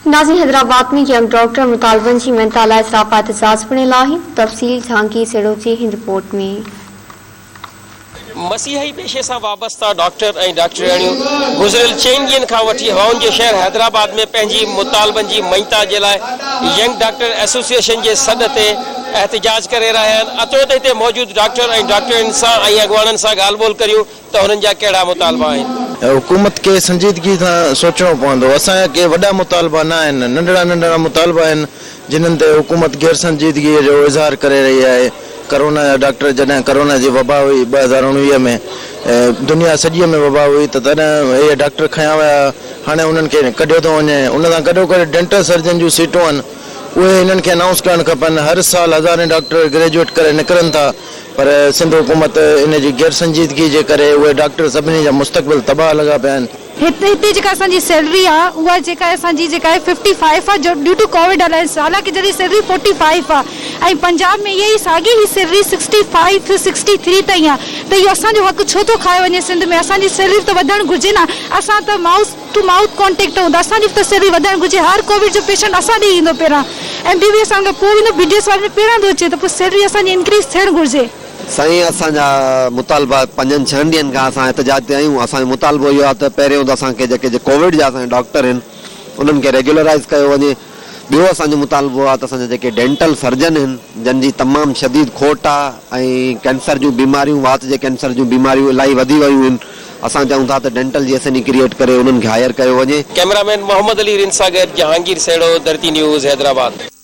नाज़रीन, हैदराबाद में young doctor मुतालबन जी मेंताला इज़ाफ़ा एहतजाज पिणु लाही। तफ़सील जहांगीर सेड़ो जी हिंद रिपोर्ट में। मसीही पेशे से वाबस्ता डॉक्टर और डॉक्टराणियों गुज़रियल 4 ॾींहनि खां वठी हवाउनि जे शहर हैदराबाद में पंहिंजी मुतालबनि जी मञता जे लाइ यंग डॉक्टर एसोसिएशन के सॾ ते एहतजाज करे रहा आहिनि। अचो त हिते मौजूद डॉक्टर और डॉक्टराणियुनि सां ऐं अॻवाननि सां ॻाल्हि ॿोल करियूं त हुननि जा कहिड़ा मुतालबा आहिनि। हुकूमत के संजीदगी सां सोचणो पवंदो। असांखे वॾा मुतालबा न आहिनि, नंढड़ा नंढड़ा मुतालबा आहिनि जिन्हनि ते हुकूमत गैर संजीदगी जो इज़हार करे रही है। कोरोना जा डॉक्टर जॾहिं कोरोना जी वबा हुई 2019 में दुनिया सॼीअ में वबा हुई त तॾहिं इहे डॉक्टर खयां विया। हाणे उन्हनि खे कढियो थो वञे। उन सां गॾोगॾु डेंटल सर्जन जूं सीटूं आहिनि, उहे हिननि खे अनाउंस करणु खपनि। हर साल हज़ारें डॉक्टर ग्रेजुएट करे निकिरनि था, पर सिंध हुकूमत इन जी गैर संजीदगी जे करे उहे डॉक्टर सभिनी जा मुस्तक़बिल तबाह लॻा पिया आहिनि। हिते जेका असांजी सैलरी आहे उहा जेका असांजी जेका आहे 55 आहे जो ड्यू टू कोविड अलायंस। हालांकि जॾहिं सैलरी 45 आहे ऐं पंजाब में इहा ई साॻी ही सैलरी 65 to 63 ताईं आहे, त इहो असांजो हक़ छो थो खाए वञे। सिंध में असांजी सैलरी त वधणु घुरिजे न। असां त माउथ टू माउथ कॉन्टेक्ट हूंदा, असांजी त सैलरी वधणु घुरिजे। हर कोविड जो पेशेंट असां ॾे ईंदो पहिरां, MBBS खां पोइ ईंदो, BDS वारे में पहिरां थो अचे, त पोइ सैलरी असांजी इंक्रीज़ थियणु घुरिजे। साईं, असांजा मुतालबा 5-6 ॾींहनि खां असां एहतजाज ते आहियूं। असांजो मुतालबो इहो आहे त पहिरियों त असांखे जेके कोविड जा असांजा डॉक्टर आहिनि उन्हनि खे रेगुलराइज़ कयो वञे। ॿियो असांजो मुतालबो आहे त असांजा जेके डेंटल सर्जन आहिनि जिन जी तमामु शदीद खोट आहे ऐं कैंसर जूं बीमारियूं, वात जे कैंसर जूं बीमारियूं इलाही वधी वियूं आहिनि। असां चाहियूं था त डेंटल जी एसएनई क्रिएट करे उन्हनि खे हायर कयो वञे। कैमरामैन मोहम्मद अली रिन सां गॾु जहांगीर सेड़ो, धरती न्यूज़, हैदराबाद।